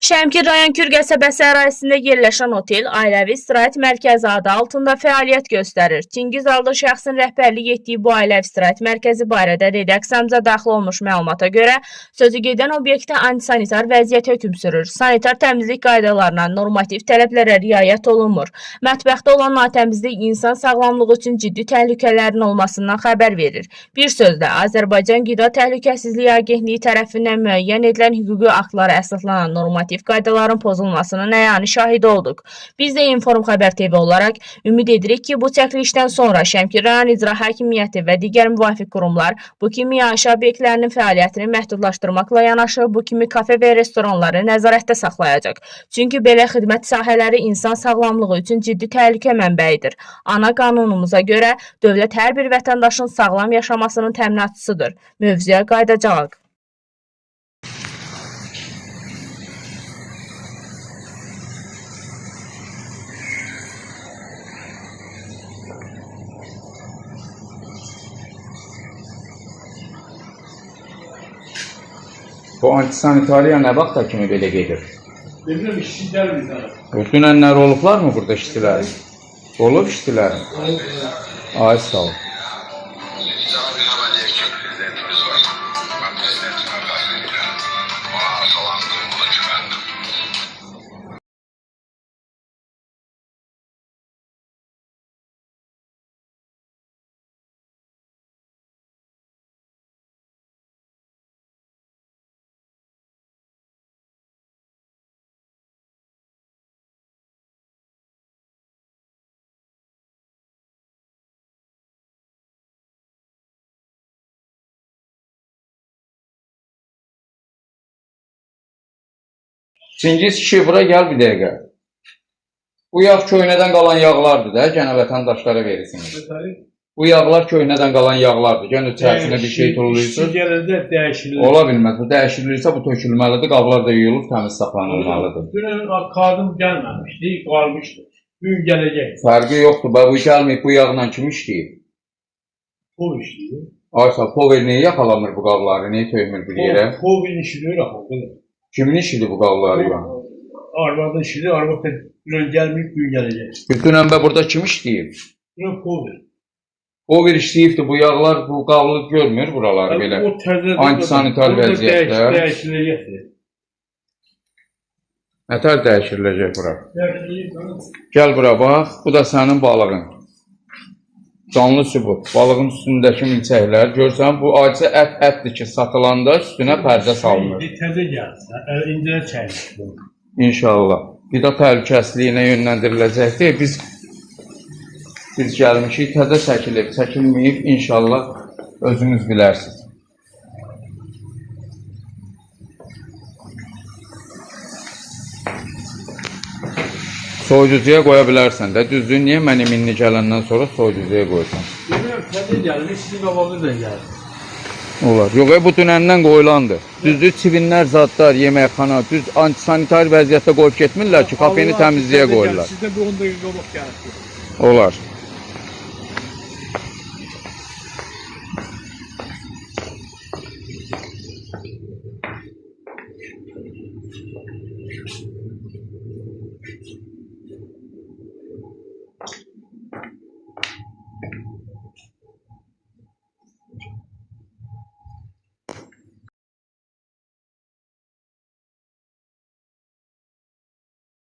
Şəmkir rayon Kür qəsəbəsi ərazisində yerləşən otel ailəvi istirahət mərkəzi adı altında fəaliyyət göstərir. Çingiz adlı şəxsin rəhbərlik etdiyi bu ailəvi istirahət mərkəzi barədə redaksiyamıza daxil olmuş məlumata görə sözü gedən obyektdə antisanitar vəziyyət hökm sürür. Sanitar təmizlik qaydalarına, normativ tələblərə riayət olunmur. Mətbəxdə olan natəmizlik insan sağlamlığı üçün ciddi təhlükələrin olmasından xəbər verir. Bir sözlə, Azərbaycan Qida Təhlükəsizliyi Agentliyi tərəfindən müəyyən edilən hüquqi aktlara əsaslanan normativ qaydaların pozulmasının əyani şahidi olduq. Biz də Inform Xəbər TV olaraq ümid edirik ki, bu çəkilişdən sonra Şəmkir rayon İcra Hakimiyyəti və digər müvafiq qurumlar bu kimi yaşayış obyektlərinin fəaliyyətini məhdudlaşdırmaqla yanaşı, bu kimi kafe və restoranları nəzarətdə saxlayacaq. Çünki belə xidmət sahələri insan sağlamlığı üçün ciddi təhlükə mənbəyidir. Ana qanunumuza görə dövlət hər bir vətəndaşın sağlam yaşamasının təminatçısıdır. Mövzuya qayıdacağıq. Bu antisanitariya nə vaxta kimi belə gedir? Bilmiyorum, işçiler bizden. Dünənlər olublar mı burada işçilər? Olub işçilər? Ay sağ ol. Çingiz kişi, bura gəl bir dəqiqə. Bu yağ köynədən qalan yağlardır da, gənə vətəndaşlara verirsiniz. Bu yağlar köynədən qalan yağlardır. Gənə içərisinə bir şey turuluyursunuz. Gəlirdə dəyişilir. Ola bilməz. Bu dəyişilirsə bu tökülməlidir. Qablar da yuyulub təmiz saxlanılmalıdır. Dünən kadın gəlməmişdi, qalmışdı. Gün gələcək. Fərqi yoxdur. Bu gəlməyib, bu yağla kim işləyib? O işləyir. Aysa, Povel niyə yaxalamır bu qabları? Niyə töymür bir yerə? Povin işləyir axı. Kimin işidir bu qabları? Arvadın işləyir, arvadın dünən gəlməyib, gün gələcək. Dünən burada kim işləyib? Dünən Povin. Povel işləyibdir, bu yağlar, bu qablıq görmür buraları belə. Antisanitar vəziyyətdə. Dəyişiləcəkdir. Nətər dəyişiriləcək bura? Dəyişiləcək. Gəl bura bax, bu da sənin balığın. Canlı sübut. Balığın üstündəki milçəklər. Görsən, bu acı ətdir ki, satılanda üstünə pərdə salınır. Təzə gəlsin, incələ çəkir. İnşallah. Qida təhlükəsizliyinə yönləndiriləcəkdir. Biz gəlmişik, təzə çəkilib, çəkilməyib, inşallah özünüz bilərsiniz. Soyucuya qoya bilərsən də, düzdür, niyə mənim inni gələndən sonra soyucuya qoysan? Bilmiyorum, təzə gəlmiş, sizin qabağınız da gəlir. Olar. Yox, bu dünəndən qoyulandır. Düzdür, çivinlər, zadlar, yeməkxana, düz antisanitar vəziyyətdə qoyub getmirlər ki, kafeni təmizliyə qoyurlar. Sizdə bir 10 dəqiqə qabaq gəlir. Olar.